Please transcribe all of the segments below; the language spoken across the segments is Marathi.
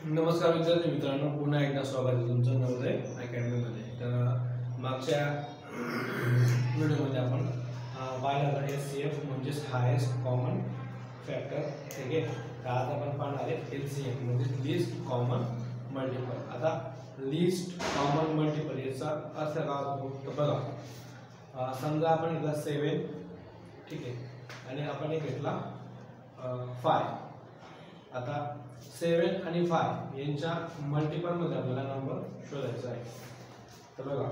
नमस्कार विद्यार्थी मित्रांनो, पुन्हा एकदा स्वागत आहे तुमचं नवोदय अकॅडमीमध्ये। तर मागच्या व्हिडिओमध्ये आपण पाहिलं HCF म्हणजेच हायेस्ट कॉमन फॅक्टर, ठीक आहे। तर आज आपण पाहणार आहे LCM म्हणजे लिस्ट कॉमन मल्टिपल। आता लिस्ट कॉमन मल्टिपल याचा अर्थ काय होतो तर बघा, समजा आपण घेतला 7, ठीक आहे, आणि आपण एक घेतला 5। आता 7 आणि 5 यांच्या मल्टिपल मध्ये आपल्याला नंबर शोधायचा आहे। तर बघा,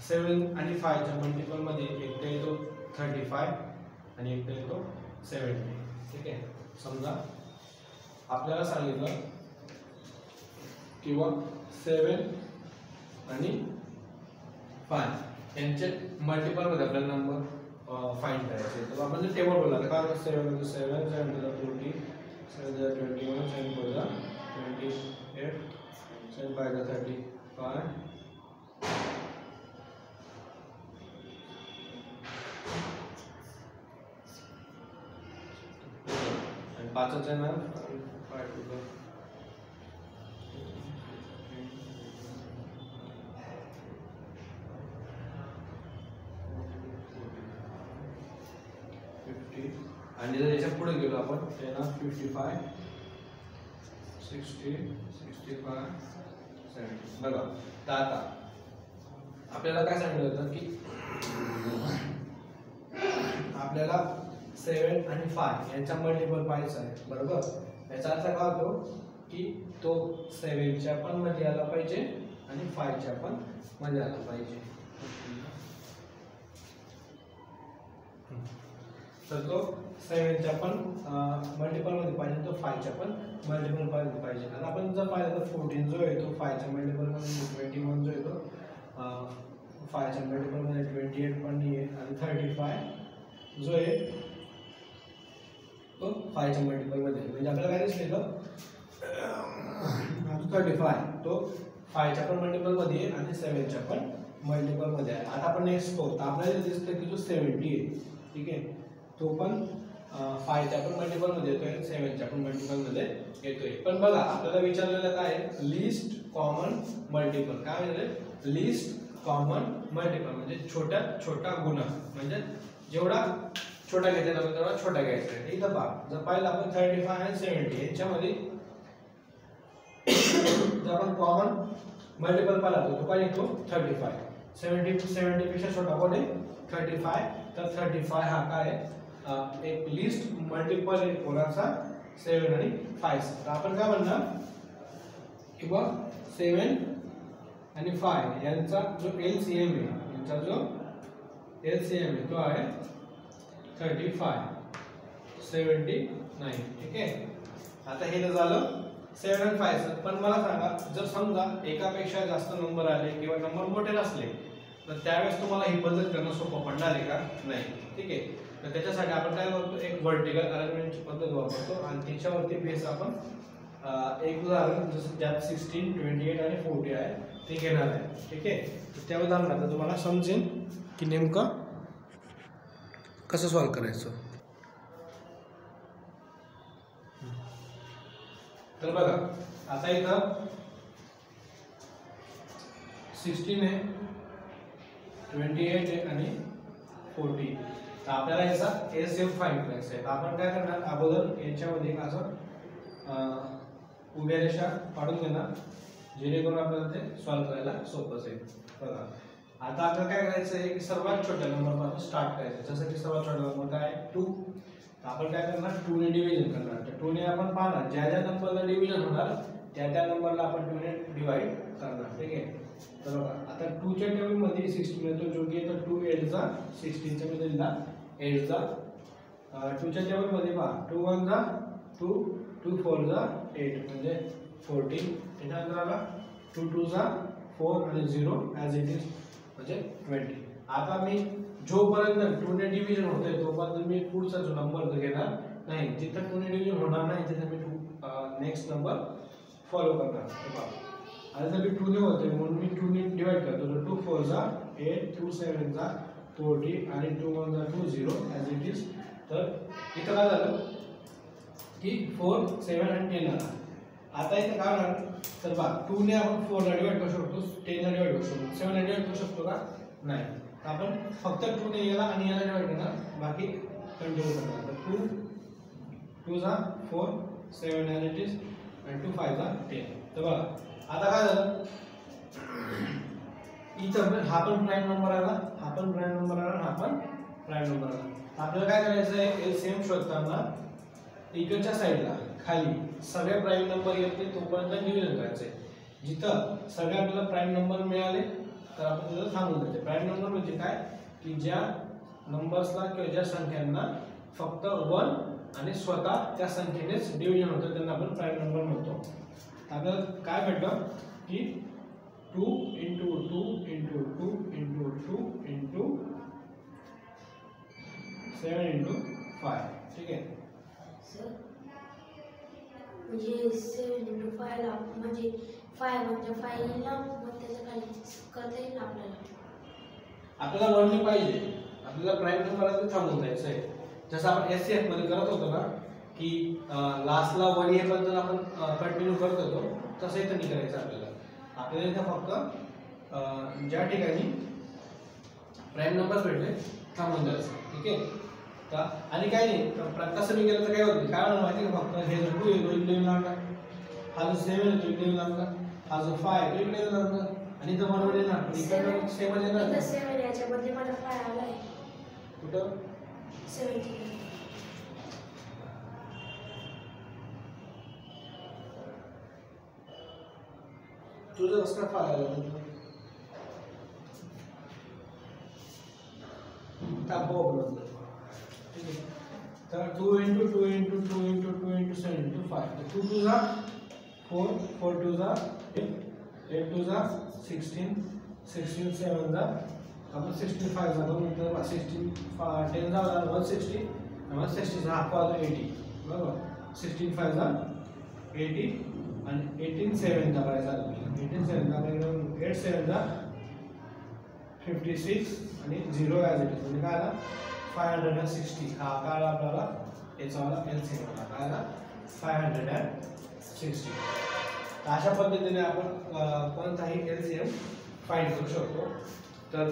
7 आणि 5 च्या मल्टिपल मध्ये एक येतो 35 आणि एक येतो 70, ठीक आहे। समजा आपल्याला सांगितलं किंवा 7 आणि 5 यांचे मल्टिपल मध्ये आपल्याला नंबर फाइंड करायचे। तर आपण जे टेबल बोलला, काय 7 7 7 40 7 21 7 4 28 7 5 35 and 5 चा ना 5 टू 50 आणि जर याच्या पुढे गेलो आपण त्याला 55 60 65 70 बघा। तर आता आपल्याला काय सांगितलं होतं की आपल्याला 7 आणि 5 यांचा मल्टिपल पाहायचा आहे, बरोबर। याचा अर्थ काय होतो की तो 7 च्या पण मध्ये आला पाहिजे आणि 5 च्या पण मध्ये आला पाहिजे। तर तो 7 च्या पण मल्टिपल मध्ये पाहिजे, तो 5 च्या पण मल्टिपल मध्ये पाहिजे। आता आपण जर पाहिलं तर 14 जो आहे तो 5 च्या मल्टिपल मध्ये, 21 जो आहे तो 5 च्या मल्टिपल मध्ये, 28 पण नाही आहे, आणि 35 जो आहे तो 5 च्या मल्टिपल मध्ये। म्हणजे आपल्याला काय दिसलं तर 35 तो 5 च्या पण मल्टिपल मध्ये आहे आणि 7 च्या पण मल्टिपल मध्ये आहे। आता आपण नेक्स्ट पाहू, तर आपल्याला दिसतं की जो 70 आहे, ठीक आहे, तो पण 5 च्या पण मल्टिपल मध्ये येतोय, 7 च्या पण मल्टिपल मध्ये येतोय। पण बघा, आपल्याला विचारलेलं काय आहे, लिस्ट कॉमन मल्टिपल। काय म्हणजे लिस्ट कॉमन मल्टिपल म्हणजे छोट्यात छोटा गुणा, म्हणजे जेवढा छोटा घ्यायचा ना तेवढा छोटा घ्यायचा आहे। इथं पहा, जर पाहिलं आपण 35 आणि 70 यांच्यामध्ये जर आपण कॉमन मल्टिपल पाहिला तो काय येतो 35। 70 पेक्षा छोटा कोण आहे 35। तर 35 हा काय आहे, एक लिस्ट मल्टिपल आहे कोणाचा 7 आणि 5। तर आपण काय म्हणणार किंवा 7 आणि 5 यांचा जो LCM आहे, यांचा जो LCM आहे तो आहे 35 79, ठीक आहे। आता हे झालं 7 आणि 5। पण मला सांगा, जर समजा एकापेक्षा जास्त नंबर आले किंवा नंबर मोठे नसले तर त्यावेळेस तुम्हाला ही पद्धत करणं सोपं पडणार आहे का? नाही, ठीक आहे। तर त्याच्यासाठी आपण काय करतो, एक व्हर्टिकल अरेंजमेंटची पद्धत वापरतो आणि त्याच्यावरती बेस आपण एक उदाहरण जसं ज्यात 16 28 आणि 40 आहे ते घेणार आहे, ठीक आहे। तर त्या उदाहरणात तुम्हाला समजेल की नेमकं कसं सॉल्व करायचं। तर बघा, आता इथं 16 आहे, 28 आहे आणि 40। तर आपल्याला याचा LCM फाइंड करायचा आहे। तर आपण काय करणार, अगोदर याच्यामध्ये असं उभ्या रेषा काढून घेणार, जेणेकरून आपल्याला ते सॉल्व करायला सोपं जाईल। बघा, आता आपल्याला काय करायचं आहे की सर्वात छोट्या नंबरपासून स्टार्ट करायचं। जसं की सर्वात छोटा नंबर काय आहे 2। तर आपण काय करणार 2 ने डिव्हिजन करणार। तर 2 ने आपण पाहणार ज्या ज्या नंबरला डिव्हिजन होणार त्या नंबरला आपण 2 ने डिवाइड करणार, ठीक आहे। तर बघा, आता 2 च्या टेबल मध्ये 16 येतो, जो की येतो 2 8 जा 16 च्या मध्ये दिला 8 जा 2 च्या टेबल मध्ये पहा 2 1 जा 2 2 4 जा 8 म्हणजे 14। त्यानंतर आला 2 2 जा 4 आणि 0 ॲज इट इज म्हणजे 20। आता मी जोपर्यंत 2 ने डिव्हिजन होते तोपर्यंत मी पुढचा जो नंबर घेणार नाही, जिथं 2 ने डिव्हिजन होणार नाही तिथे मी नेक्स्ट नंबर फॉलो करणार। आता जर मी 2 ने होते म्हणून मी 2 ने डिवाइड करतो, तर 2 4 जा 8 2 7 जा 40 आणि 2 1 जा 2 0 ॲज इट इज। तर इथं काय झालं की 4 7 आणि 10 आला। आता इथे काय होणार तर बघा 2 ने आपण 4 ला डिवाइड करू शकतो, 10 ला डिवाइड करू शकतो, 7 ला डिवाइड करू शकतो का? नाही. तर आपण फक्त 2 ने याला आणि याला डिवाइड करणार, बाकी कंटिन्यू करणार. तर 2 2 जा 4, 7 ॲज इट इज आणि 2 5 जा 10. तर बघा आता काय झालं, इथं हा पण प्राइम नंबर आला, हा पण प्राइम नंबर आला, हा पण प्राइम नंबर आला. आपल्याला काय करायचं आहे, एलसीएम शोधताना इकडच्या साईडला खाली सगळे प्राइम नंबर येते तोपर्यंत डिव्हिजन करायचं आहे. जिथं सगळे आपल्याला प्राइम नंबर मिळाले तर आपण तिथं थांबून जायचं. प्राइम नंबर म्हणजे काय की ज्या नंबर्सला किंवा ज्या संख्यांना फक्त 1 आणि स्वतः त्या संख्येनेच डिव्हिजन होतं त्यांना आपण प्राइम नंबर म्हणतो. आपल्याला काय भेटलं की 2 × 2 × 2 × 2 × 7 × 5. ठीक आहे सर, म्हणजे 7 × 5 ला म्हणजे 5 म्हणजे 5 ला मग त्याच्या खाली करता येईल आपल्याला 1 ने पाहिजे, आपल्याला प्राइम नंबरला थांबून जायचं आहे. जसं आपण एससीएफ मध्ये करत होतो ना की लास्टला 1 येईपर्यंत आपण कंटिन्यू करत होतो, तसं इथं नाही करायचं आपल्याला. आपल्याला इथं फक्त ज्या ठिकाणी प्राइम नंबर भेटले थांबून जायचं. ठीक आहे का? आणि काय नाही तसं मी केलं तर काय होतं, काय होणार माहिती का, फक्त हे जर 2 आहे तो इकडे येऊन लागला, हा जो 7 आहे तो इकडे येऊन लागला, हा जो 5 आहे तो इकडे येऊन लागला आणि इथं 1 येणार, पण इकडे 7 येणार. इथं 7 याच्या बदले मला 5 आला आहे. कुठं 70 तुझं कसं काय 5 आलं? तापव बरोबर. ठीक आहे, तर 2 × 2 × 2 × 2 × 7 × 5. 2 2 जा 4, 4 2 जा 8, 8 2 जा 16, 16 7 जा आपण 65 जा दोन नंतर 16 10 जा 160 आणि 160 जा हाफ आला 80. बरोबर, 16 5 जा 80 आणि 18 7 चा करायचा आपल्याला. 18 7 चा आपल्याला 8 7 जा 56 आणि 0 ॲज इट इज म्हणजे काय आला 560. हा काय आला आपल्याला याचा वाला एलसीएम आला, काय आला 560. तर अशा पद्धतीने आपण कोणताही एलसीएम फाइंड करू शकतो. तर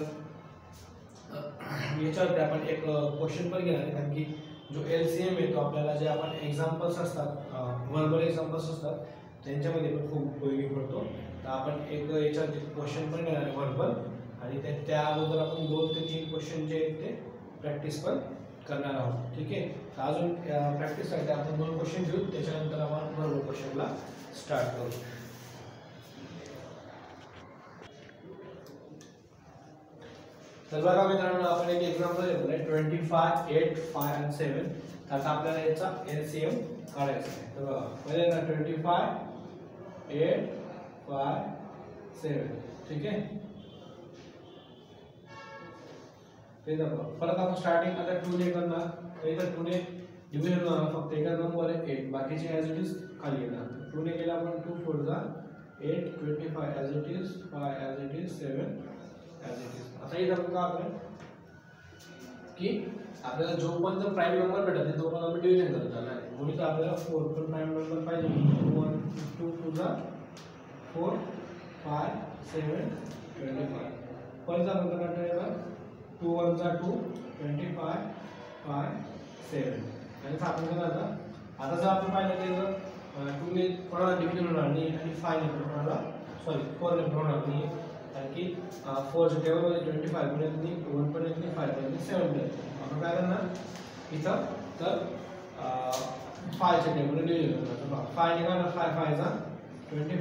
याच्यावरती आपण एक क्वेश्चन पण घेणार आहे, कारण की जो एलसीएम आहे तो आपल्याला जे आपण एक्झाम्पल्स असतात, व्हर्बल एक्झाम्पल्स असतात त्यांच्यामध्ये पण खूप उपयोगी पडतो. तर आपण एक याच्यावरती क्वेश्चन पण घेणार आहे व्हर्बल, आणि त्या अगोदर आपण 2 ते 3 क्वेश्चन जे आहेत ते प्रॅक्टिस पण करणार आहोत. ठीक आहे, तर अजून प्रॅक्टिससाठी आपण 2 क्वेश्चन घेऊ, त्याच्यानंतर आपण व्हर्बल क्वेश्चनला स्टार्ट करू. तर बघा मित्रांनो, आपण एक एक्झाम्पल घेतलं आहे 25 8 5 आणि 7. आता आपल्याला याचा एलसीएम काढायचा आहे. तर बघा पहिल्यांदा 25 8 5 7. ठीक आहे, ते परत आपण स्टार्टिंग आता 2 ने करणार, तर इथं 2 ने डिव्हिजन होणार, फक्त एकच नंबर आहे 8, बाकीचे ॲज इट इज खाली येणार. 2 ने केला आपण 2 4 जा 8, 25 as it is, 5 as it is, 7 as it is. आता इथं आपण काय आपलं की आपल्याला जो पण जर प्राइम नंबर भेटत नाही तो पण आपण डिव्हिजन करत जाणार आहे. म्हणून तर आपल्याला 4 पण प्राइम नंबर पाहिजे. 1 2 2 जा 4 5 7 25. परत आपण करणार 2 1 जा 2 25 5 7. आणि आपण करणार आता जर आपण पाहिलं तर जर 2 ने कोणाला डिव्हिजन होणार नाही आणि 5 ने कोणाला 4 ने होणार नाही, कारण की 4 च्या टेबलमध्ये 25 पण येत नाही, 1 पण येत नाही, 5 पण येत नाही, 7 पण येत नाही. आपण काय करणार इथं तर 5 च्या टेबलमध्ये डिव्हिजन करणार. 5 ने करणार 5 5 जा 25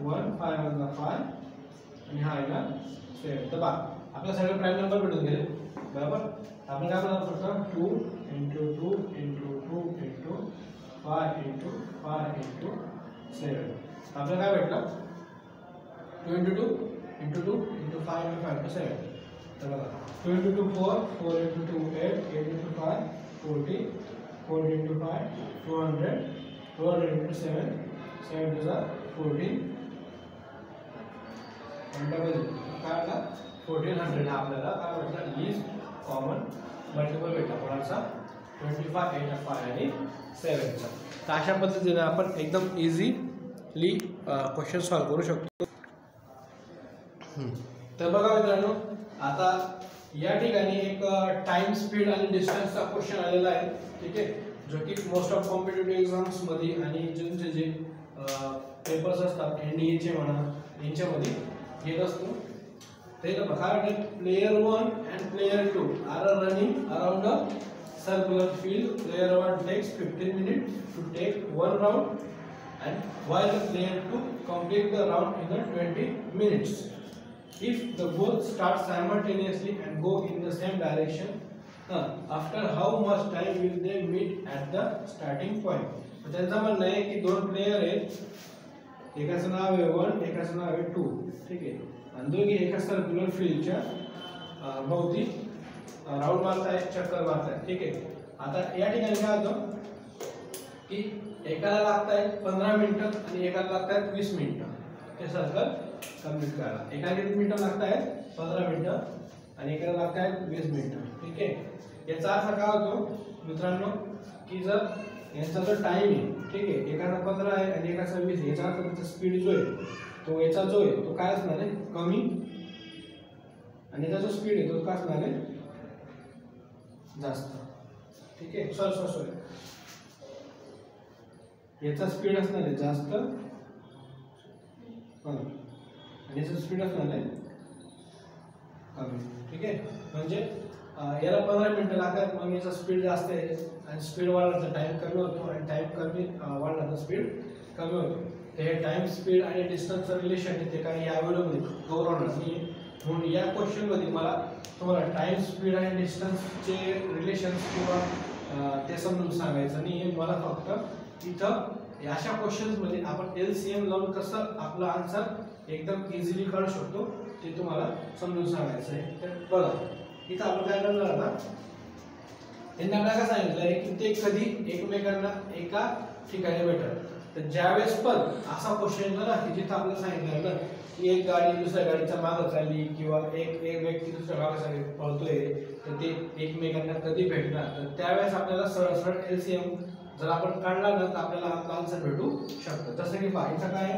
1 5 1 जा 5 आणि हा येणार 7. तर बघा आपल्याला सगळे प्राइम नंबर भेटून गेले. बरोबर, आपण काय करणार फक्त 2 × 2 × 2 × 5 × 5 × 7. आपल्याला काय भेटलं 2 × 2 × 2 × 5 × 5 × 7. तर बघा 2 × 2 4, 4 × 2 8, 8 × 5 40, 4 × 5 200, 200 × 7, 7 2 जा 14 आणि डबल काय आला 1400. हा आपल्याला काय म्हटलं लीस्ट कॉमन मल्टिपल भेटला कोणाचा 25 8 5 आणि 7 चा. तर अशा पद्धतीने आपण एकदम इझिली क्वेश्चन सॉल्व करू शकतो। तर बघा मित्रांनो, आता या ठिकाणी एक टाइम स्पीड आणि डिस्टन्सचा क्वेश्चन आलेला आहे, ठीक आहे, जो की मोस्ट ऑफ कॉम्पिटिटिव्ह एक्झाम्स मध्ये आणि ज्यांचे जे पेपर्स असतात NDA चे म्हणा यांच्यामध्ये येत असतो। ते बघा, player 1 and player 2 are running around a circular field. Player 1 takes 15 minutes to take one round, and while the player 2 complete the round in 20 minutes. If the both start simultaneously and go in the same direction, after how much time will they meet at the starting point? त्यांचं म्हणणं आहे की दोन प्लेयर आहेत, एकाचं नाव आहे 1, एकाचं नाव आहे 2, ठीक आहे, आणि दोघे एका सर्क्युलर फील्डच्या भोवती राउंड मारतायत, चक्कर मारतायत, ठीक आहे। आता या ठिकाणी काय होतं की एकाला लागतायत 15 मिनिटं आणि एकाला लागतायत 20 मिनिटं ते सर्कल कंप्लीट करायला। एकाला किती मिनिटं लागतायत? 15 मिनिटं, आणि एकाला लागतायत 20 मिनिटं, ठीक आहे। याचा अर्थ काय होतो मित्रांनो की जर यांचा जो टाइम आहे, ठीक आहे, एकाचा 15 आहे आणि एकाचा 20 आहे, याचा अर्थ त्याचा स्पीड जो आहे तो याचा जो आहे तो काय असणार आहे? कमी, आणि याचा जो स्पीड आहे तो काय असणार आहे? जास्त, ठीक आहे। सॉरी याचा स्पीड असणार आहे जास्त, आणि याचा स्पीड असणार आहे कमी, ठीक आहे। म्हणजे याला 15 मिनिटं लागतात, मग याचा स्पीड जास्त आहे, आणि स्पीड वाढला तर टाइम कमी होतो, आणि टाइम कमी वाढला तर स्पीड कमी होतो। तर हे टाइम स्पीड आणि डिस्टन्सचं रिलेशन आहे ते काही या व्हिडिओमध्ये कव्हर होणार नाही, म्हणून या क्वेश्चनमध्ये मला तुम्हाला टाइम स्पीड आणि डिस्टन्सचे रिलेशन्स किंवा ते समजून सांगायचं नाही, मला फक्त इथं अशा क्वेश्चन्समध्ये आपण LCM लावून कसं आपला आन्सर एकदम इझिली काढू शकतो ते तुम्हाला समजून सांगायचं आहे। तर बघा, इथं आपण काय करणार आता, त्यांनी आपल्याला काय सांगितलं आहे की ते कधी एकमेकांना एका ठिकाणी भेटतात। तर ज्यावेळेस पण असा क्वेश्चन येतो ना की जिथं आपल्याला सांगितलं ना की एक गाडी दुसऱ्या गाडीच्या मागं चालली किंवा एक व्यक्ती दुसऱ्या मागे पळतोय, तर ते एकमेकांना कधी भेटणार, तर त्यावेळेस आपल्याला सरळ LCM जर आपण काढला ना तर आपल्याला आपला आन्सर भेटू शकतो। जसं की बाईचा काय,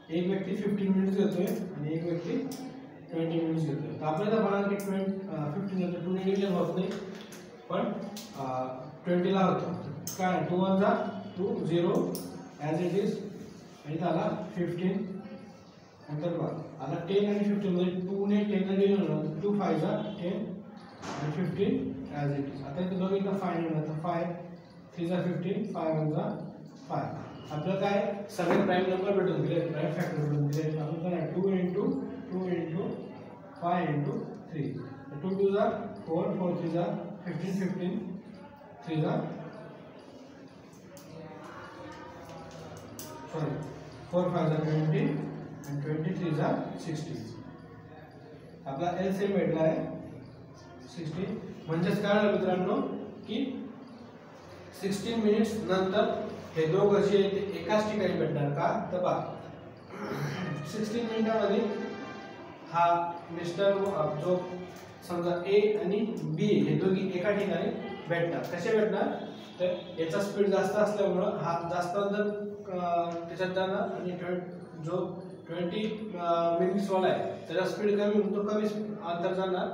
एक व्यक्ती 15 मिनिट्स घेतोय आणि एक व्यक्ती 20 मिनिट्स घेतोय, तर आपल्याला म्हणा की 15 घेतो, 2 डिव्हिजन होत नाही पण 20 ला होतो, काय 2 1 जा 2 0 ॲज इट इज, आणि त्याला 15 नंतर बघा आता 10 आणि 15 मध्ये 2 ने 10 ला डिव्हिजन होणार, 2 5 जा 10 आणि 15 ॲज इट इज। आता इथे दोघींना 5 येणार, तर 5 3 जा 15 5 1 जा 5, आपल्याला काय सगळे प्राइम नंबर भेटून गेले, प्राइम फॅक्टर भेटून गेले। आपण काय 2 into 5 into 3, 2 2 जा 4 4 3 जा 15 15 3 जा 4 5 जा 20 आणि 23 जा 60, आपला LCM भेटला आहे 60। म्हणजेच काय झालं मित्रांनो की 16 मिनिट्स नंतर हे दोघं जे एकाच ठिकाणी भेटणार का, तर पहा 16 मिनिटांमध्ये हा मिस्टर जो समजा A आणि B हे दोघी एका ठिकाणी भेटणार। कसे भेटणार, तर याचा स्पीड जास्त असल्यामुळं हा जास्त अंतर त्याच्यात जाणार, आणि जो 20 मिनिट्स वाला आहे त्याचा स्पीड कमी म्हणून तो कमी अंतर जाणार,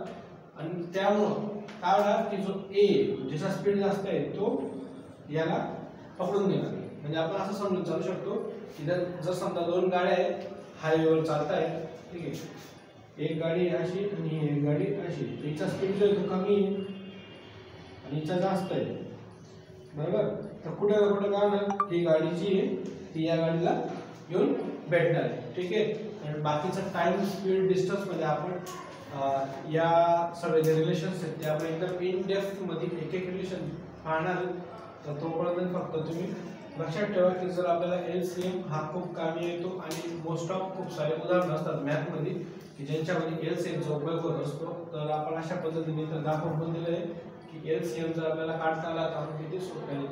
आणि त्यामुळं काय होणार की जो A ज्याचा स्पीड जास्त आहे तो याला पकडून घेणार। म्हणजे आपण असं समजून चालू शकतो की जर समजा दोन गाड्या आहेत, हायवेवर चालत आहेत, ठीक आहे, एक गाडी अशी आणि एक गाडी अशी, हिचा स्पीड जो आहे तो कमी आहे आणि हिचा जास्त आहे, बरोबर। तर कुठे ना कुठे काय होणार, ही गाडी जी आहे ती या गाडीला येऊन भेटणार आहे, ठीक आहे। आणि बाकीचं टाइम स्पीड डिस्टन्स मध्ये आपण या सगळे जे रिलेशन्स आहेत ते आपण एकदम इन डेप्थ मध्ये एक एक रिलेशन पाहणार, तर तोपर्यंत फक्त तुम्ही लक्षात ठेवा की जर आपल्याला LCM हा खूप कामी येतो, आणि मोस्ट ऑफ खूप सारे उदाहरण असतात मॅथमध्ये की ज्यांच्यामध्ये LCMचा उपयोग होत असतो, तर आपण अशा पद्धतीने तर दाखवून पण दिलं आहे की LCM जर आपल्याला काढता आला तर आपण किती सोप्याने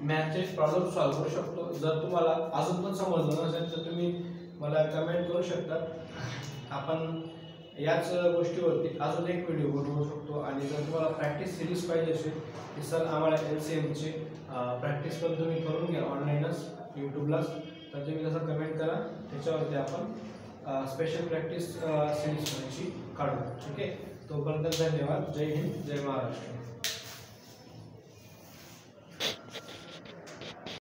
मॅथचे प्रॉब्लेम सॉल्व्ह करू शकतो। जर तुम्हाला अजून पण समजलं नसेल तर तुम्ही मला कमेंट करू शकता, आपण याच गोष्टीवरती अजून एक व्हिडिओ बनवू शकतो. आणि जर तुम्हाला प्रॅक्टिस सिरीज पाहिजे असेल तर सर आम्हाला LCMची प्रॅक्टिस पण तुम्ही करून घ्या ऑनलाईनच यूट्यूबलाच. तर तुम्ही तसं कमेंट करा, त्याच्यावरती आपण स्पेशल प्रॅक्टिस सिरीज काढू. ठीक आहे. तोपर्यंत धन्यवाद. जय हिंद, जय महाराष्ट्र.